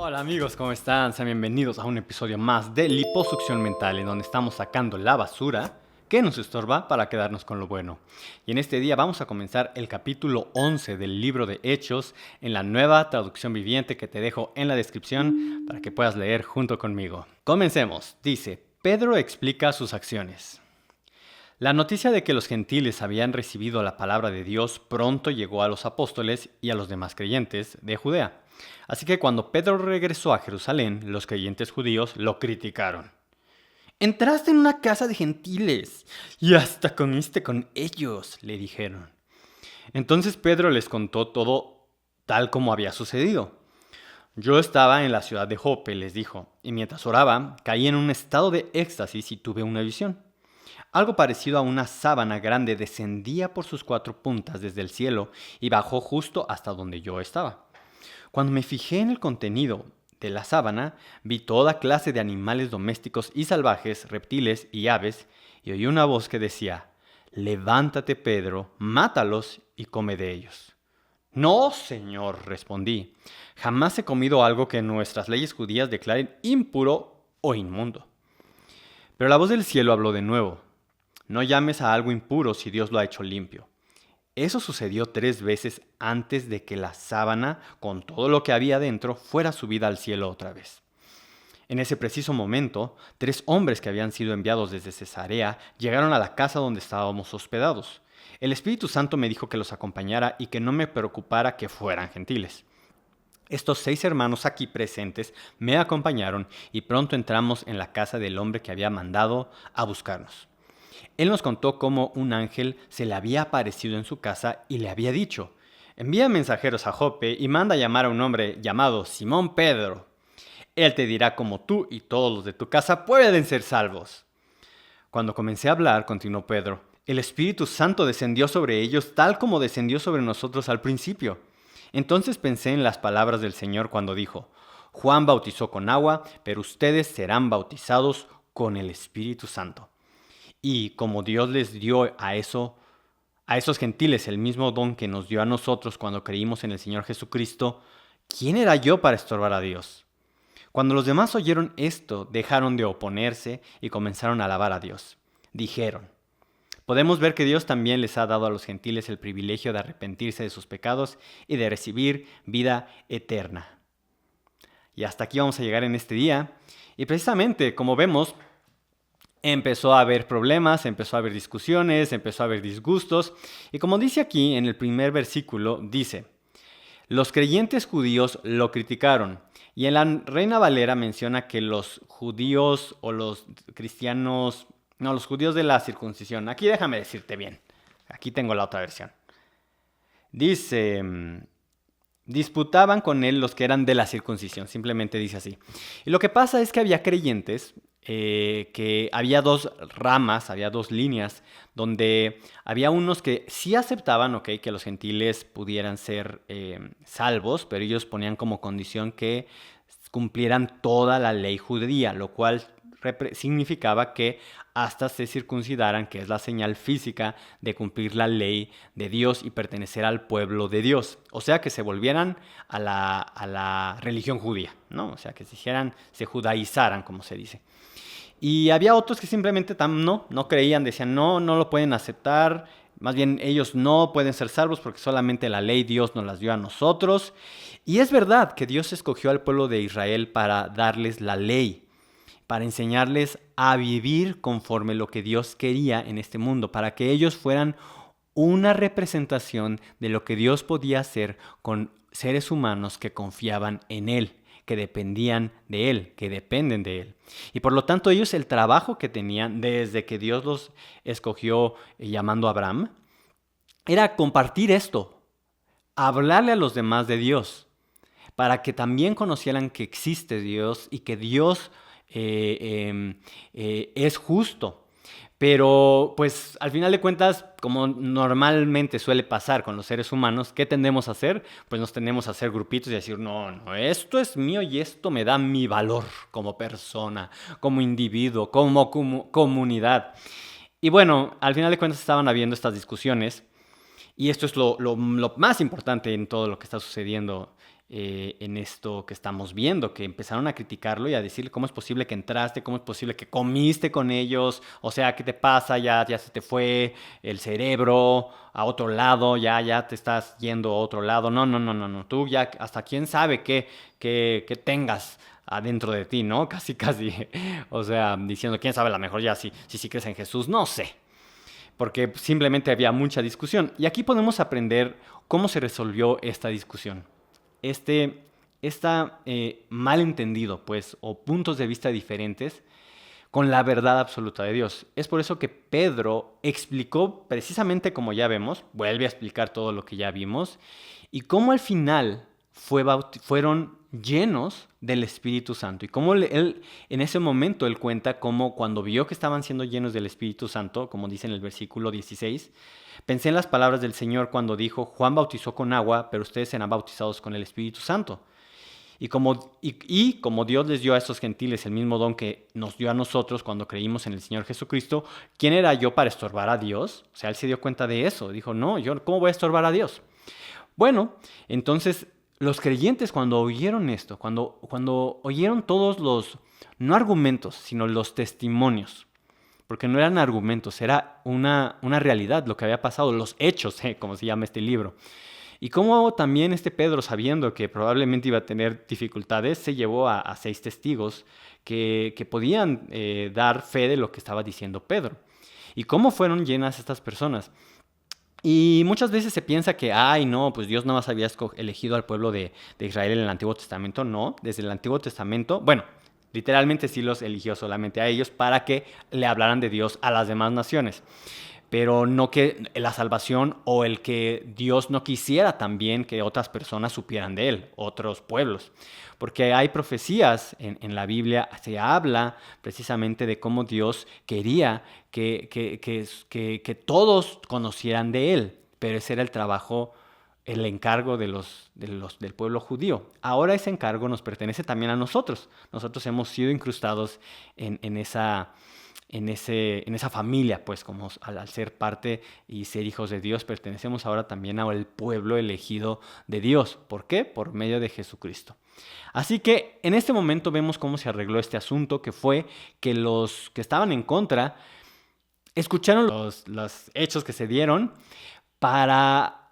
Hola amigos, ¿cómo están? Sean bienvenidos a un episodio más de Liposucción Mental, en donde estamos sacando la basura que nos estorba para quedarnos con lo bueno. Y en este día vamos a comenzar el capítulo 11 del libro de Hechos en la nueva traducción viviente que te dejo en la descripción para que puedas leer junto conmigo. Comencemos. Dice, Pedro explica sus acciones. La noticia de que los gentiles habían recibido la palabra de Dios pronto llegó a los apóstoles y a los demás creyentes de Judea. Así que cuando Pedro regresó a Jerusalén, los creyentes judíos lo criticaron. Entraste en una casa de gentiles y hasta comiste con ellos, le dijeron. Entonces Pedro les contó todo tal como había sucedido. Yo estaba en la ciudad de Jope, les dijo, y mientras oraba, caí en un estado de éxtasis y tuve una visión. Algo parecido a una sábana grande descendía por sus cuatro puntas desde el cielo y bajó justo hasta donde yo estaba. Cuando me fijé en el contenido de la sábana, vi toda clase de animales domésticos y salvajes, reptiles y aves, y oí una voz que decía, «Levántate, Pedro, mátalos y come de ellos». «No, Señor», respondí, «jamás he comido algo que nuestras leyes judías declaren impuro o inmundo». Pero la voz del cielo habló de nuevo, «No llames a algo impuro si Dios lo ha hecho limpio». Eso sucedió 3 veces antes de que la sábana, con todo lo que había dentro, fuera subida al cielo otra vez. En ese preciso momento, 3 hombres que habían sido enviados desde Cesarea llegaron a la casa donde estábamos hospedados. El Espíritu Santo me dijo que los acompañara y que no me preocupara que fueran gentiles. Estos 6 hermanos aquí presentes me acompañaron y pronto entramos en la casa del hombre que había mandado a buscarnos. Él nos contó cómo un ángel se le había aparecido en su casa y le había dicho, envía mensajeros a Jope y manda llamar a un hombre llamado Simón Pedro. Él te dirá cómo tú y todos los de tu casa pueden ser salvos. Cuando comencé a hablar, continuó Pedro, el Espíritu Santo descendió sobre ellos tal como descendió sobre nosotros al principio. Entonces pensé en las palabras del Señor cuando dijo, Juan bautizó con agua, pero ustedes serán bautizados con el Espíritu Santo. Y como Dios les dio a esos gentiles el mismo don que nos dio a nosotros cuando creímos en el Señor Jesucristo, ¿quién era yo para estorbar a Dios? Cuando los demás oyeron esto, dejaron de oponerse y comenzaron a alabar a Dios. Dijeron, podemos ver que Dios también les ha dado a los gentiles el privilegio de arrepentirse de sus pecados y de recibir vida eterna. Y hasta aquí vamos a llegar en este día. Y precisamente, como vemos, empezó a haber problemas, empezó a haber discusiones, empezó a haber disgustos. Y como dice aquí en el primer versículo, dice, los creyentes judíos lo criticaron. Y en la Reina Valera menciona que los judíos o los cristianos, no, los judíos de la circuncisión. Aquí déjame decirte bien. Aquí tengo la otra versión. Dice, disputaban con él los que eran de la circuncisión. Simplemente dice así. Y lo que pasa es que había creyentes que había 2 ramas, había 2 líneas, donde había unos que sí aceptaban, okay, que los gentiles pudieran ser salvos, pero ellos ponían como condición que cumplieran toda la ley judía, lo cual significaba que hasta se circuncidaran, que es la señal física de cumplir la ley de Dios y pertenecer al pueblo de Dios. O sea, que se volvieran a la religión judía, ¿no? O sea, que se judaizaran, como se dice. Y había otros que simplemente no creían, decían, no lo pueden aceptar, más bien ellos no pueden ser salvos porque solamente la ley Dios nos las dio a nosotros. Y es verdad que Dios escogió al pueblo de Israel para darles la ley, para enseñarles a vivir conforme lo que Dios quería en este mundo, para que ellos fueran una representación de lo que Dios podía hacer con seres humanos que confiaban en Él, que dependían de Él, que dependen de Él. Y por lo tanto ellos el trabajo que tenían desde que Dios los escogió llamando a Abraham, era compartir esto, hablarle a los demás de Dios, para que también conocieran que existe Dios y que Dios es justo. Pero pues al final de cuentas, como normalmente suele pasar con los seres humanos, ¿qué tendemos a hacer? Pues nos tendemos a hacer grupitos y decir, no, esto es mío y esto me da mi valor como persona, como individuo, como comunidad. Y bueno, al final de cuentas estaban habiendo estas discusiones y esto es lo más importante en todo lo que está sucediendo. en esto que estamos viendo, que empezaron a criticarlo y a decirle cómo es posible que entraste, cómo es posible que comiste con ellos, o sea, ¿qué te pasa? Ya se te fue el cerebro a otro lado, ya te estás yendo a otro lado. No, no, no, no, no, tú ya hasta quién sabe qué tengas adentro de ti, ¿no? Casi, casi, o sea, diciendo, quién sabe, a lo mejor ya si crees en Jesús, no sé, porque simplemente había mucha discusión. Y aquí podemos aprender cómo se resolvió esta discusión. Este, esta malentendido, pues, o puntos de vista diferentes con la verdad absoluta de Dios. Es por eso que Pedro explicó precisamente como ya vemos, vuelve a explicar todo lo que ya vimos, y cómo al final fueron llenos del Espíritu Santo. Y cómo él, en ese momento, él cuenta cómo cuando vio que estaban siendo llenos del Espíritu Santo, como dice en el versículo 16, pensé en las palabras del Señor cuando dijo, Juan bautizó con agua, pero ustedes serán bautizados con el Espíritu Santo. Y como Dios les dio a estos gentiles el mismo don que nos dio a nosotros cuando creímos en el Señor Jesucristo, ¿quién era yo para estorbar a Dios? O sea, él se dio cuenta de eso. Dijo, no, yo, ¿cómo voy a estorbar a Dios? Bueno, entonces los creyentes cuando oyeron esto, cuando oyeron todos no argumentos, sino los testimonios, porque no eran argumentos, era una realidad, lo que había pasado, los hechos, como se llama este libro. Y como también este Pedro, sabiendo que probablemente iba a tener dificultades, se llevó a 6 testigos que podían dar fe de lo que estaba diciendo Pedro. ¿Y cómo fueron llenas estas personas? Y muchas veces se piensa que, ay, no, pues Dios no más había elegido al pueblo de Israel en el Antiguo Testamento. No, desde el Antiguo Testamento, bueno, literalmente sí los eligió solamente a ellos para que le hablaran de Dios a las demás naciones. Pero no que la salvación o el que Dios no quisiera también que otras personas supieran de Él, otros pueblos. Porque hay profecías en la Biblia, se habla precisamente de cómo Dios quería que todos conocieran de Él, pero ese era el trabajo, el encargo del pueblo judío. Ahora ese encargo nos pertenece también a nosotros. Nosotros hemos sido incrustados en esa familia, pues como al ser parte y ser hijos de Dios, pertenecemos ahora también al pueblo elegido de Dios. ¿Por qué? Por medio de Jesucristo. Así que en este momento vemos cómo se arregló este asunto, que fue que los que estaban en contra escucharon los hechos que se dieron para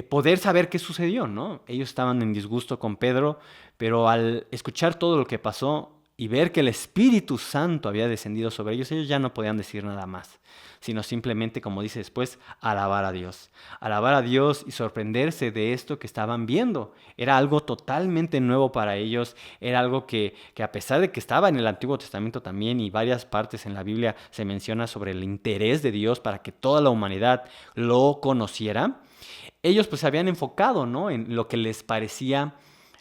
poder saber qué sucedió, ¿no? Ellos estaban en disgusto con Pedro, pero al escuchar todo lo que pasó y ver que el Espíritu Santo había descendido sobre ellos ya no podían decir nada más, sino simplemente, como dice después, alabar a Dios. Alabar a Dios y sorprenderse de esto que estaban viendo. Era algo totalmente nuevo para ellos, era algo que a pesar de que estaba en el Antiguo Testamento también y varias partes en la Biblia se menciona sobre el interés de Dios para que toda la humanidad lo conociera, ellos pues se habían enfocado, ¿no?, en lo que les parecía,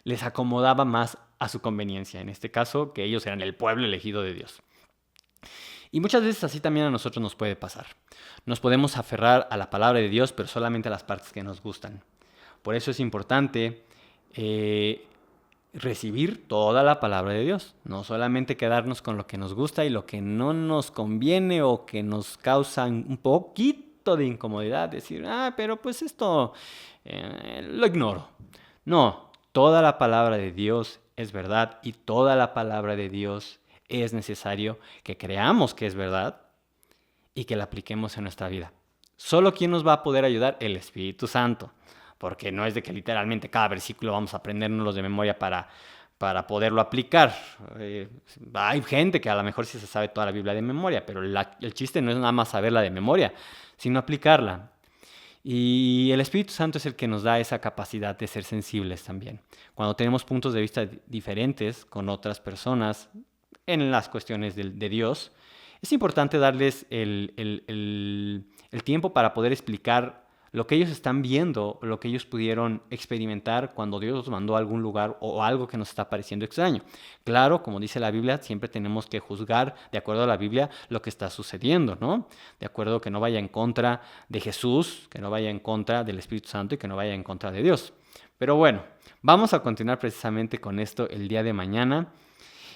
les acomodaba más a su conveniencia. En este caso, que ellos eran el pueblo elegido de Dios. Y muchas veces así también a nosotros nos puede pasar. Nos podemos aferrar a la palabra de Dios, pero solamente a las partes que nos gustan. Por eso es importante recibir toda la palabra de Dios. No solamente quedarnos con lo que nos gusta y lo que no nos conviene o que nos causa un poquito de incomodidad. Decir, pero pues esto lo ignoro. No, toda la palabra de Dios es verdad y toda la palabra de Dios es necesario que creamos que es verdad y que la apliquemos en nuestra vida. Solo ¿quién nos va a poder ayudar? El Espíritu Santo. Porque no es de que literalmente cada versículo vamos a aprendernos de memoria para poderlo aplicar. Hay gente que a lo mejor sí se sabe toda la Biblia de memoria, pero el chiste no es nada más saberla de memoria, sino aplicarla. Y el Espíritu Santo es el que nos da esa capacidad de ser sensibles también. Cuando tenemos puntos de vista diferentes con otras personas en las cuestiones de Dios, es importante darles el tiempo para poder explicar lo que ellos están viendo, lo que ellos pudieron experimentar cuando Dios los mandó a algún lugar o algo que nos está pareciendo extraño. Claro, como dice la Biblia, siempre tenemos que juzgar de acuerdo a la Biblia lo que está sucediendo, ¿no? De acuerdo que no vaya en contra de Jesús, que no vaya en contra del Espíritu Santo y que no vaya en contra de Dios. Pero bueno, vamos a continuar precisamente con esto el día de mañana.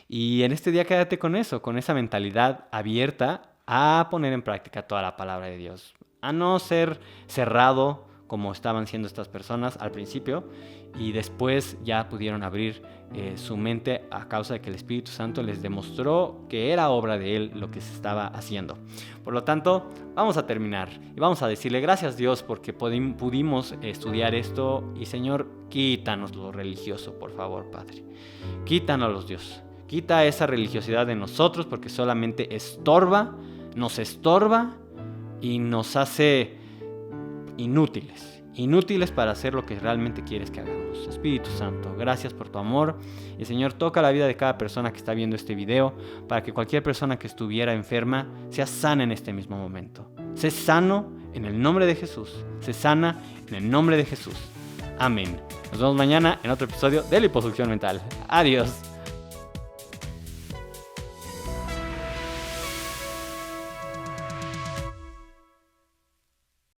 Y en este día quédate con eso, con esa mentalidad abierta a poner en práctica toda la palabra de Dios. A no ser cerrado como estaban siendo estas personas al principio, y después ya pudieron abrir su mente a causa de que el Espíritu Santo les demostró que era obra de Él lo que se estaba haciendo. Por lo tanto, vamos a terminar y vamos a decirle gracias Dios porque pudimos estudiar esto, y Señor, quítanos lo religioso, por favor, Padre. Quítanos, Dios. Quita esa religiosidad de nosotros porque solamente nos estorba y nos hace inútiles para hacer lo que realmente quieres que hagamos. Espíritu Santo, gracias por tu amor. Y Señor, toca la vida de cada persona que está viendo este video, para que cualquier persona que estuviera enferma sea sana en este mismo momento. Sé sano en el nombre de Jesús. Sé sana en el nombre de Jesús. Amén. Nos vemos mañana en otro episodio de Liposucción Mental. Adiós.